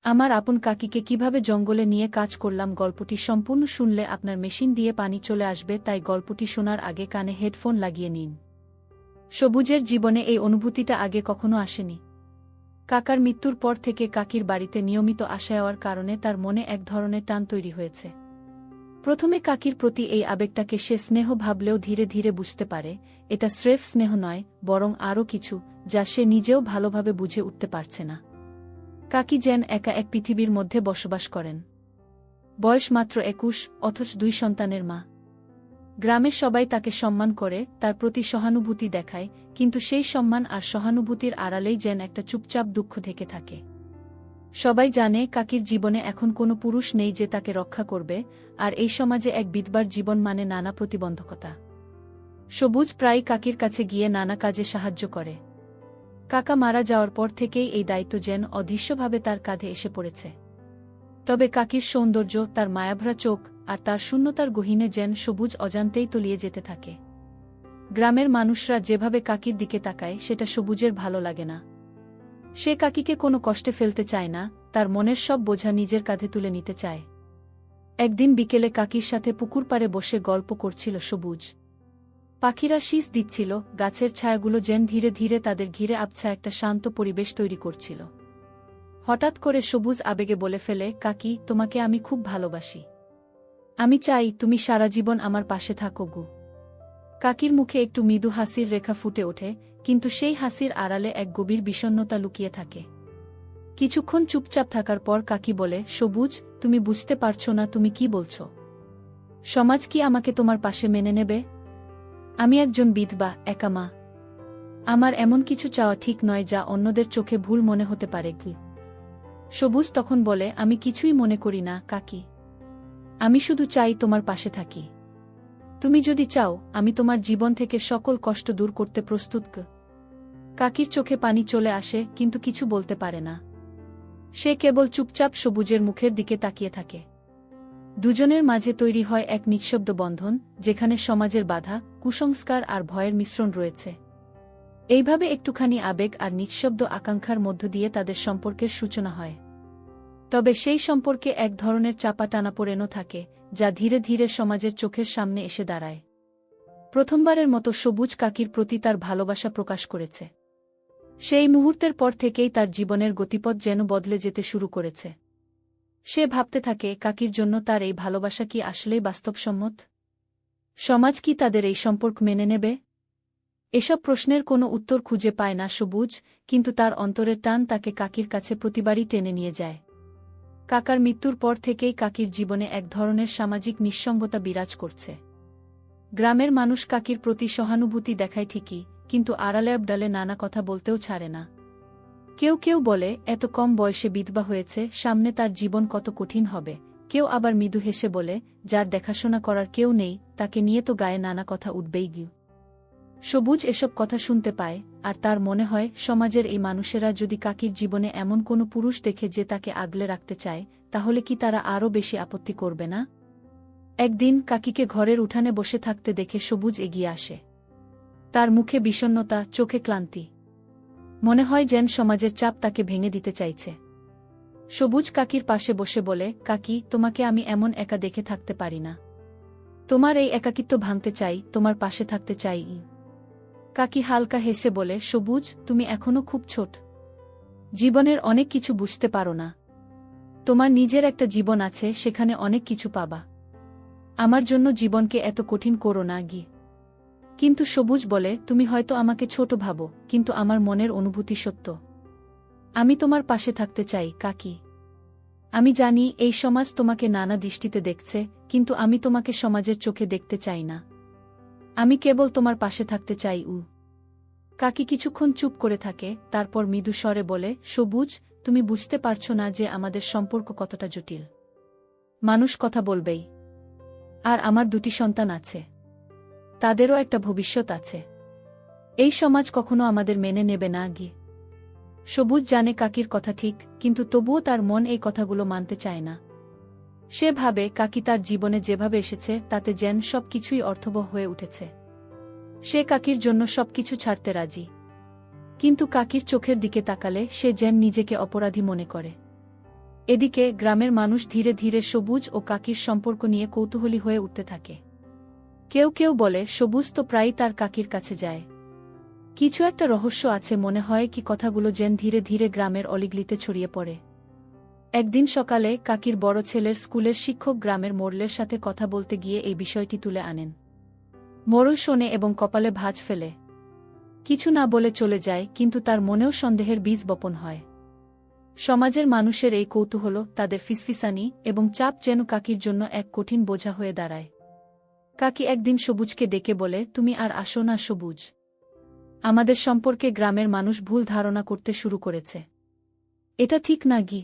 আমার আপন কাকিকে কিভাবে জঙ্গলে নিয়ে কাজ করলাম। গল্পটি সম্পূর্ণ শুনলে আপনার মেশিন দিয়ে পানি চলে আসবে, তাই গল্পটি শোনার আগে কানে হেডফোন লাগিয়ে নিন। সবুজের জীবনে এই অনুভূতিটা আগে কখনো আসেনি। কাকার মৃত্যুর পর থেকে কাকির বাড়িতে নিয়মিত আসা যাওয়ার কারণে তার মনে এক ধরনের টান তৈরি হয়েছে। প্রথমে কাকির প্রতি এই আবেগটাকে সে স্নেহ ভাবলেও ধীরে ধীরে বুঝতে পারে এটা স্রেফ স্নেহ নয়, বরং আরও কিছু, যা সে নিজেও ভালোভাবে বুঝে উঠতে পারছে না। কাকি যেন একা এক পৃথিবীর মধ্যে বসবাস করেন। বয়স মাত্র 21, অথচ 2 সন্তানের মা। গ্রামের সবাই তাকে সম্মান করে, তার প্রতি সহানুভূতি দেখায়, কিন্তু সেই সম্মান আর সহানুভূতির আড়ালেই যেন একটা চুপচাপ দুঃখ ঢেকে থাকে। সবাই জানে কাকির জীবনে এখন কোনো পুরুষ নেই যে তাকে রক্ষা করবে, আর এই সমাজে এক বিধবার জীবন মানে নানা প্রতিবন্ধকতা। সবুজ প্রায় কাকির কাছে গিয়ে নানা কাজে সাহায্য করে। কাকা মারা যাওয়ার পর থেকেই এই দায়িত্ব যেন অদৃশ্যভাবে তার কাঁধে এসে পড়েছে। তবে কাকির সৌন্দর্য, তার মায়াভরা চোখ আর তার শূন্যতার গহীনে যেন সবুজ অজান্তেই তলিয়ে যেতে থাকে। গ্রামের মানুষরা যেভাবে কাকির দিকে তাকায় সেটা সবুজের ভালো লাগে না। সে কাকিকে কোনো কষ্টে ফেলতে চায় না, তার মনের সব বোঝা নিজের কাঁধে তুলে নিতে চায়। একদিন বিকেলে কাকির সাথে পুকুর পাড়ে বসে গল্প করছিল সবুজ। পাখিরা শীষ দিচ্ছিল, গাছের ছায়াগুলো যেন ধীরে ধীরে তাদের ঘিরে আবছা একটা শান্ত পরিবেশ তৈরি করছিল। হঠাৎ করে সবুজ আবেগে বলে ফেলে, কাকি, তোমাকে আমি খুব ভালোবাসি। আমি চাই তুমি সারা জীবন আমার পাশে থাকো গু। কাকির মুখে একটু মৃদু হাসির রেখা ফুটে ওঠে, কিন্তু সেই হাসির আড়ালে এক গভীর বিষণ্ণতা লুকিয়ে থাকে। কিছুক্ষণ চুপচাপ থাকার পর কাকি বলে, সবুজ, তুমি বুঝতে পারছো না তুমি কি বলছো। সমাজ কি আমাকে তোমার পাশে মেনে নেবে? আমি একজন বিধবা, একা মা। আমার এমন কিছু চাওয়া ঠিক নয় যা অন্যদের চোখে ভুল মনে হতে পারে কি। সবুজ তখন বলে, আমি কিছুই মনে করি না কাকি। আমি শুধু চাই তোমার পাশে থাকি। তুমি যদি চাও, আমি তোমার জীবন থেকে সকল কষ্ট দূর করতে প্রস্তুত। কাকির চোখে পানি চলে আসে, কিন্তু কিছু বলতে পারে না। সে কেবল চুপচাপ সবুজের মুখের দিকে তাকিয়ে থাকে। দুজনের মাঝে তৈরি হয় এক নিঃশব্দ বন্ধন, যেখানে সমাজের বাধা, কুসংস্কার আর ভয়ের মিশ্রণ রয়েছে। এইভাবে একটুখানি আবেগ আর নিঃশব্দ আকাঙ্ক্ষার মধ্য দিয়ে তাদের সম্পর্কের সূচনা হয়। তবে সেই সম্পর্কে এক ধরনের চাপা টানাপোড়েনও থাকে, যা ধীরে ধীরে সমাজের চোখের সামনে এসে দাঁড়ায়। প্রথমবারের মতো সবুজ কাকির প্রতি তার ভালোবাসা প্রকাশ করেছে। সেই মুহূর্তের পর থেকেই তার জীবনের গতিপথ যেন বদলে যেতে শুরু করেছে। সে ভাবতে থাকে, কাকির জন্য তার এই ভালোবাসা কি আসলেই বাস্তবসম্মত? সমাজ কি তাদের এই সম্পর্ক মেনে নেবে? এসব প্রশ্নের কোনো উত্তর খুঁজে পায় না সবুজ, কিন্তু তার অন্তরের টান তাকে কাকির কাছে প্রতিবারই টেনে নিয়ে যায়। কাকার মৃত্যুর পর থেকেই কাকির জীবনে এক ধরনের সামাজিক নিঃসঙ্গতা বিরাজ করছে। গ্রামের মানুষ কাকির প্রতি সহানুভূতি দেখায় ঠিকই, কিন্তু আড়ালে আবডালে নানা কথা বলতেও ছাড়ে না। কেউ কেউ বলে, এত কম বয়সে বিধবা হয়েছে, সামনে তার জীবন কত কঠিন হবে। কেউ আবার মৃদু হেসে বলে, যার দেখাশোনা করার কেউ নেই, তাকে নিয়ে তো গায়ে নানা কথা উঠবেই গিয়ে। সবুজ এসব কথা শুনতে পায়, আর তার মনে হয় সমাজের এই মানুষেরা যদি কাকির জীবনে এমন কোনো পুরুষ দেখে যে তাকে আগলে রাখতে চায়, তাহলে কি তারা আরও বেশি আপত্তি করবে না? একদিন কাকিকে ঘরের উঠানে বসে থাকতে দেখে সবুজ এগিয়ে আসে। তার মুখে বিষণ্ণতা, চোখে ক্লান্তি। মনে হয় যেন সমাজের চাপ তাকে ভেঙে দিতে চাইছে। সবুজ কাকির পাশে বসে বলে, কাকি, তোমাকে আমি এমন একা দেখে থাকতে পারি না। তোমার এই একাকিত্ব ভাঙতে চাই, তোমার পাশে থাকতে চাই। কাকি হালকা হেসে বলে, সবুজ, তুমি এখনো খুব ছোট। জীবনের অনেক কিছু বুঝতে পারো না। তোমার নিজের একটা জীবন আছে, সেখানে অনেক কিছু পাবা। আমার জন্য জীবনকে এত কঠিন করো না গি। কিন্তু সবুজ বলে, তুমি হয়তো আমাকে ছোট ভাবো, কিন্তু আমার মনের অনুভূতি সত্য। আমি তোমার পাশে থাকতে চাই কাকি। আমি জানি এই সমাজ তোমাকে নানা দৃষ্টিতে দেখছে, কিন্তু আমি তোমাকে সমাজের চোখে দেখতে চাই না। আমি কেবল তোমার পাশে থাকতে চাই। কাকি কিছুক্ষণ চুপ করে থাকে, তারপর মৃদু স্বরে বলে, সবুজ, তুমি বুঝতে পারছো না যে আমাদের সম্পর্ক কতটা জটিল। মানুষ কথা বলবেই। আর আমার 2টি সন্তান আছে। তাদেরও একটা ভবিষ্যৎ আছে। এই সমাজ কখনো আমাদের মেনে নেবে না গি। সবুজ জানে কাকির কথা ঠিক, কিন্তু তবুও তার মন এই কথাগুলো মানতে চায় না। সে ভাবে, কাকি তার জীবনে যেভাবে এসেছে তাতে যেন সব কিছুই অর্থবহ হয়ে উঠেছে। সে কাকির জন্য সবকিছু ছাড়তে রাজি। কিন্তু কাকির চোখের দিকে তাকালে সে যেন নিজেকে অপরাধী মনে করে। এদিকে গ্রামের মানুষ ধীরে ধীরে সবুজ ও কাকির সম্পর্ক নিয়ে কৌতূহলী হয়ে উঠতে থাকে। কেউ কেউ বলে সবুজ তো প্রায়ই তার কাকির কাছে যায়। কিছু একটা রহস্য আছে মনে হয়, কি কথাগুলো যেন ধীরে ধীরে গ্রামের অলিগলিতে ছড়িয়ে পড়ে। একদিন সকালে কাকির বড় ছেলের স্কুলের শিক্ষক গ্রামের মোড়লের সাথে কথা বলতে গিয়ে এই বিষয়টি তুলে আনেন। মোড়ল শোনে এবং কপালে ভাঁজ ফেলে। কিছু না বলে চলে যায়, কিন্তু তার মনেও সন্দেহের বীজ বপন হয়। সমাজের মানুষের এই কৌতূহল, তাদের ফিসফিসানি এবং চাপ যেন কাকির জন্য এক কঠিন বোঝা হয়ে দাঁড়ায়। কাকি একদিন সবুজকে ডেকে বলে, তুমি আর আসো না সবুজ। আমাদের সম্পর্কে গ্রামের মানুষ ভুল ধারণা করতে শুরু করেছে। এটা ঠিক না গি।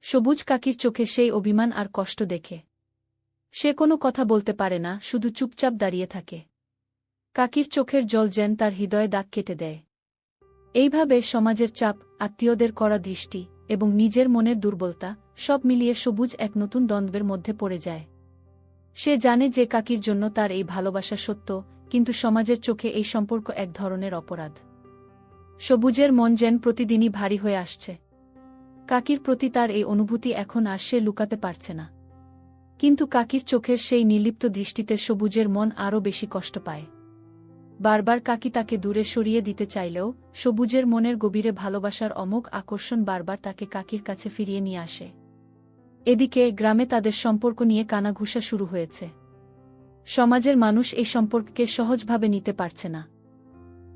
সবুজ কাকির চোখে সেই অভিমান আর কষ্ট দেখে। সে কোনো কথা বলতে পারে না, শুধু চুপচাপ দাঁড়িয়ে থাকে। কাকির চোখের জল যেন তার হৃদয়ে দাগ কেটে দেয়। এইভাবে সমাজের চাপ, আত্মীয়দের কড়া দৃষ্টি এবং নিজের মনের দুর্বলতা সব মিলিয়ে সবুজ এক নতুন দ্বন্দ্বের মধ্যে পড়ে যায়। সে জানে যে কাকির জন্য তার এই ভালোবাসা সত্য, কিন্তু সমাজের চোখে এই সম্পর্ক এক ধরনের অপরাধ। সবুজের মন যেন প্রতিদিনই ভারী হয়ে আসছে। কাকির প্রতি তার এই অনুভূতি এখন আর সে লুকাতে পারছে না। কিন্তু কাকির চোখের সেই নির্লিপ্ত দৃষ্টিতে সবুজের মন আরও বেশি কষ্ট পায়। বারবার কাকি তাকে দূরে সরিয়ে দিতে চাইলেও সবুজের মনের গভীরে ভালোবাসার অমোঘ আকর্ষণ বারবার তাকে কাকির কাছে ফিরিয়ে নিয়ে আসে। এদিকে গ্রামে তাদের সম্পর্ক নিয়ে কানাঘুষা শুরু হয়েছে। সমাজের মানুষ এই সম্পর্ককে সহজভাবে নিতে পারছে না।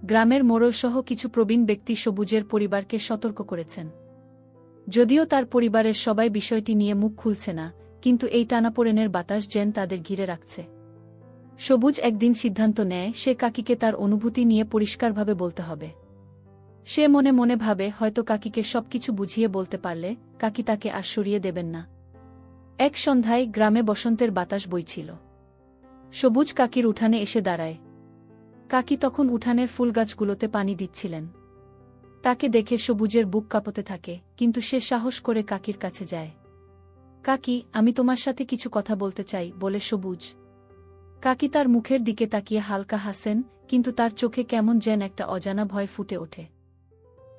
গ্রামের মোড়লসহ কিছু প্রবীণ ব্যক্তি সবুজের পরিবারকে সতর্ক করেছেন। যদিও তার পরিবারের সবাই বিষয়টি নিয়ে মুখ খুলছে না, কিন্তু এই টানাপোড়েনের বাতাস যেন তাদের ঘিরে রাখছে। সবুজ একদিন সিদ্ধান্ত নেয়, সে কাকিকে তার অনুভূতি নিয়ে পরিষ্কারভাবে বলতে হবে। সে মনে মনে ভাবে, হয়তো কাকিকে সবকিছু বুঝিয়ে বলতে পারলে কাকি তাকে আর সরিয়ে দেবেন না। এক সন্ধ্যায় গ্রামে বসন্তের বাতাস বইছিল। সবুজ কাকির উঠানে এসে দাঁড়ায়। কাকি তখন উঠানের ফুলগাছগুলোতে পানি দিচ্ছিলেন। তাকে দেখে সবুজের বুক কাঁপতে থাকে, কিন্তু সে সাহস করে কাকির কাছে যায়। কাকি, আমি তোমার সাথে কিছু কথা বলতে চাই, বলে সবুজ। কাকি তার মুখের দিকে তাকিয়ে হালকা হাসেন, কিন্তু তার চোখে কেমন যেন একটা অজানা ভয় ফুটে ওঠে।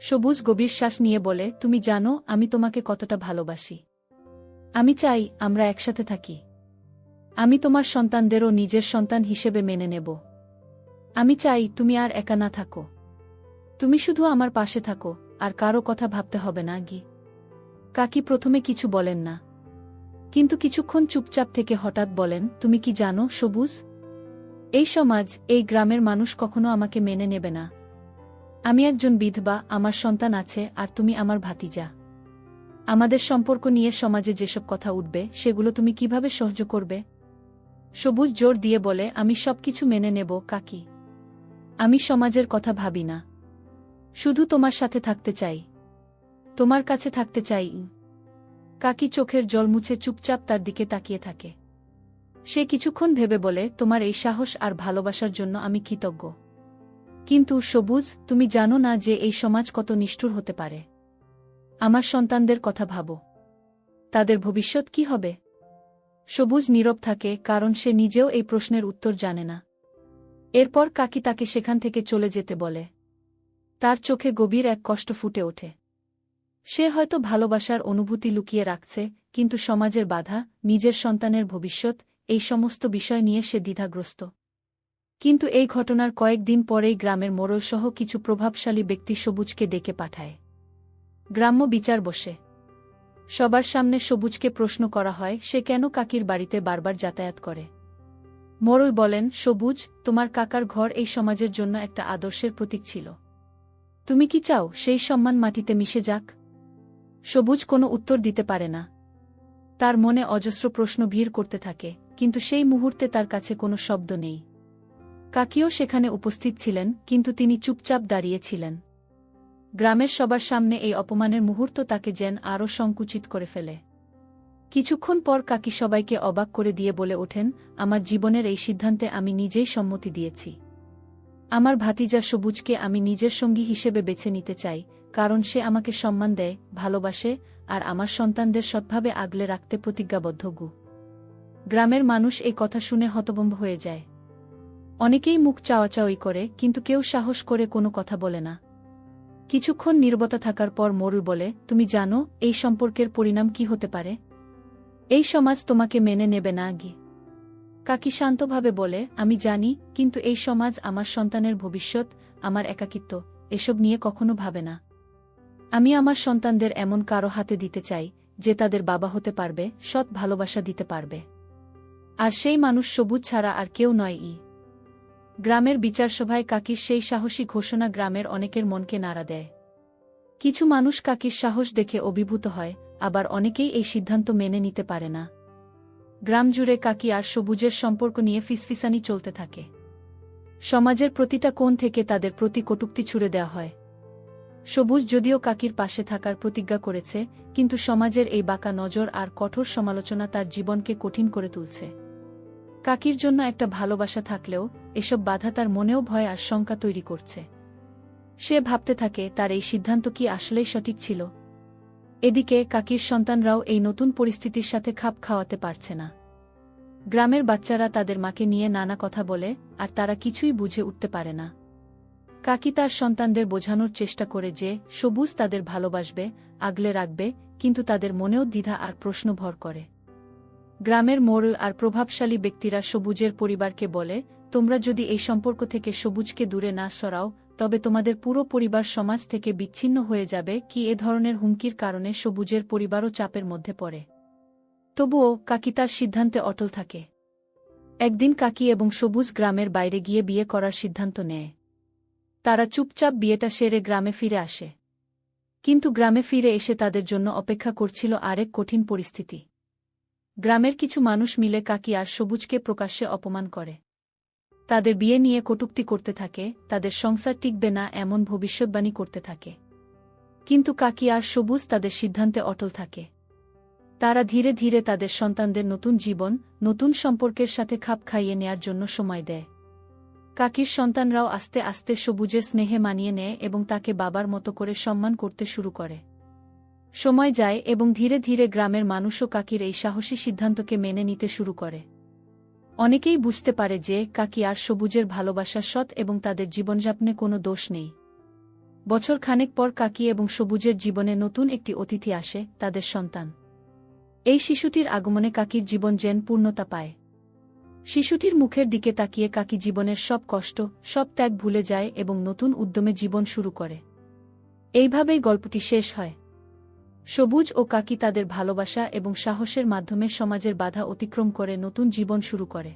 সবুজ গভীর শ্বাস নিয়ে বলে, তুমি জানো আমি তোমাকে কতটা ভালোবাসি। আমি চাই আমরা একসাথে থাকি। আমি তোমার সন্তানদেরও নিজের সন্তান হিসেবে মেনে নেব। আমি চাই তুমি আর একা না থাকো। তুমি শুধু আমার পাশে থাকো, আর কারো কথা ভাবতে হবে না গি। কাকি প্রথমে কিছু বলেন না, কিন্তু কিছুক্ষণ চুপচাপ থেকে হঠাৎ বলেন, তুমি কি জানো সবুজ, এই সমাজ, এই গ্রামের মানুষ কখনো আমাকে মেনে নেবে না। আমি একজন বিধবা, আমার সন্তান আছে, আর তুমি আমার ভাতিজা। আমাদের সম্পর্ক নিয়ে সমাজে যেসব কথা উঠবে সেগুলো তুমি কিভাবে সহ্য করবে? সবুজ জোর দিয়ে বলে, আমি সবকিছু মেনে নেব কাকি। আমি সমাজের কথা ভাবি না। শুধু তোমার সাথে থাকতে চাই, তোমার কাছে থাকতে চাই। কাকি চোখের জল মুছে চুপচাপ তার দিকে তাকিয়ে থাকে। সে কিছুক্ষণ ভেবে বলে, তোমার এই সাহস আর ভালোবাসার জন্য আমি কৃতজ্ঞ। কিন্তু সবুজ, তুমি জানো না যে এই সমাজ কত নিষ্ঠুর হতে পারে। আমার সন্তানদের কথা ভাবো, তাদের ভবিষ্যৎ কি হবে? সবুজ নীরব থাকে, কারণ সে নিজেও এই প্রশ্নের উত্তর জানে না। এরপর কাকি তাকে সেখান থেকে চলে যেতে বলে। তার চোখে গভীর এক কষ্ট ফুটে ওঠে। সে হয়তো ভালোবাসার অনুভূতি লুকিয়ে রাখছে, কিন্তু সমাজের বাধা, নিজের সন্তানের ভবিষ্যৎ, এই সমস্ত বিষয় নিয়ে সে দ্বিধাগ্রস্ত। কিন্তু এই ঘটনার কয়েকদিন পরেই গ্রামের মোড়লসহ কিছু প্রভাবশালী ব্যক্তি সবুজকে ডেকে পাঠায়। গ্রাম্য বিচার বসে। সবার সামনে সবুজকে প্রশ্ন করা হয়, সে কেন কাকির বাড়িতে বারবার যাতায়াত করে। মোড়ল বলেন, সবুজ, তোমার কাকার ঘর এই সমাজের জন্য একটা আদর্শের প্রতীক ছিল। তুমি কি চাও সেই সম্মান মাটিতে মিশে যাক? সবুজ কোনো উত্তর দিতে পারে না। তার মনে অজস্র প্রশ্ন ভিড় করতে থাকে, কিন্তু সেই মুহূর্তে তার কাছে কোনো শব্দ নেই। কাকিও সেখানে উপস্থিত ছিলেন, কিন্তু তিনি চুপচাপ দাঁড়িয়েছিলেন। গ্রামের সবার সামনে এই অপমানের মুহূর্ত তাকে যেন আরও সংকুচিত করে ফেলে। কিছুক্ষণ পর কাকি সবাইকে অবাক করে দিয়ে বলে ওঠেন, আমার জীবনের এই সিদ্ধান্তে আমি নিজেই সম্মতি দিয়েছি। আমার ভাতিজা সবুজকে আমি নিজের সঙ্গী হিসেবে বেছে নিতে চাই, কারণ সে আমাকে সম্মান দেয়, ভালোবাসে, আর আমার সন্তানদের সৎভাবে আগলে রাখতে প্রতিজ্ঞাবদ্ধ। গ্রামের মানুষ এই কথা শুনে হতভম্ব হয়ে যায়। অনেকেই মুখ চাওয়াচাওয়ি করে, কিন্তু কেউ সাহস করে কোনো কথা বলে না। কিছুক্ষণ নীরবতা থাকার পর মোড়ল বলে, তুমি জানো এই সম্পর্কের পরিণাম কি হতে পারে? এই সমাজ তোমাকে মেনে নেবে না গি। কাকি শান্তভাবে বলে, আমি জানি, কিন্তু এই সমাজ আমার সন্তানের ভবিষ্যৎ, আমার একাকিত্ব, এসব নিয়ে কখনো ভাবে না। আমি আমার সন্তানদের এমন কারো হাতে দিতে চাই, যে তাদের বাবা হতে পারবে, সৎ ভালোবাসা দিতে পারবে। আর সেই মানুষ সবুজ ছাড়া আর কেউ নয়। গ্রামের বিচারসভায় কাকির সেই সাহসী ঘোষণা গ্রামের অনেকের মনকে নাড়া দেয়। কিছু মানুষ কাকির সাহস দেখে অভিভূত হয়, আবার অনেকেই এই সিদ্ধান্ত মেনে নিতে পারে না। গ্রাম জুড়ে কাকি আর সবুজের সম্পর্ক নিয়ে ফিসফিসানি চলতে থাকে। সমাজের প্রতিটা কোণ থেকে তাদের প্রতি কটূক্তি ছুড়ে দেওয়া হয়। সবুজ যদিও কাকির পাশে থাকার প্রতিজ্ঞা করেছে, কিন্তু সমাজের এই বাঁকা নজর আর কঠোর সমালোচনা তার জীবনকে কঠিন করে তুলছে। কাকির জন্য একটা ভালোবাসা থাকলেও এসব বাধা তার মনেও ভয় আর শঙ্কা তৈরি করছে। সে ভাবতে থাকে, তার এই সিদ্ধান্ত কি আসলেই সঠিক ছিল? এদিকে কাকির সন্তানরাও এই নতুন পরিস্থিতির সাথে খাপ খাওয়াতে পারছে না। গ্রামের বাচ্চারা তাদের মাকে নিয়ে নানা কথা বলে, আর তারা কিছুই বুঝে উঠতে পারে না। কাকি তার সন্তানদের বোঝানোর চেষ্টা করে যে সবুজ তাদের ভালোবাসবে, আগলে রাখবে, কিন্তু তাদের মনেও দ্বিধা আর প্রশ্ন ভর করে। গ্রামের মোড়ল আর প্রভাবশালী ব্যক্তিরা সবুজের পরিবারকে বলে, তোমরা যদি এই সম্পর্ক থেকে সবুজকে দূরে না সরাও, তবে তোমাদের পুরো পরিবার সমাজ থেকে বিচ্ছিন্ন হয়ে যাবে। কি এ ধরনের হুমকির কারণে সবুজের পরিবারও চাপের মধ্যে পড়ে। তবুও কাকি তার সিদ্ধান্তে অটল থাকে। একদিন কাকি এবং সবুজ গ্রামের বাইরে গিয়ে বিয়ে করার সিদ্ধান্ত নেয়। তারা চুপচাপ বিয়েটা সেরে গ্রামে ফিরে আসে। কিন্তু গ্রামে ফিরে এসে তাদের জন্য অপেক্ষা করছিল আরেক কঠিন পরিস্থিতি। গ্রামের কিছু মানুষ মিলে কাকি আর সবুজকে প্রকাশ্যে অপমান করে। তাদের বিয়ে নিয়ে কটূক্তি করতে থাকে, তাদের সংসার টিকবে না এমন ভবিষ্যৎবাণী করতে থাকে। কিন্তু কাকি আর সবুজ তাদের সিদ্ধান্তে অটল থাকে। তারা ধীরে ধীরে তাদের সন্তানদের নতুন জীবন, নতুন সম্পর্কের সাথে খাপ খাইয়ে নেয়ার জন্য সময় দেয়। কাকির সন্তানরাও আস্তে আস্তে সবুজের স্নেহে মানিয়ে নেয় এবং তাকে বাবার মতো করে সম্মান করতে শুরু করে। সময় যায় এবং ধীরে ধীরে গ্রামের মানুষও কাকির এই সাহসী সিদ্ধান্তকে মেনে নিতে শুরু করে। অনেকেই বুঝতে পারে যে কাকি আর সবুজের ভালোবাসা সৎ এবং তাদের জীবনযাপনে কোনো দোষ নেই। বছর খানেক পর কাকি এবং সবুজের জীবনে নতুন একটি অতিথি আসে, তাদের সন্তান। এই শিশুটির আগমনে কাকির জীবন যেন পূর্ণতা পায়। শিশুটির মুখের দিকে তাকিয়ে কাকি জীবনের সব কষ্ট, সব ত্যাগ ভুলে যায় এবং নতুন উদ্যমে জীবন শুরু করে। এইভাবেই গল্পটি শেষ হয়। সবুজ ও কাকি তাদের ভালোবাসা এবং সাহসের মাধ্যমে সমাজের বাধা অতিক্রম করে নতুন জীবন শুরু করে।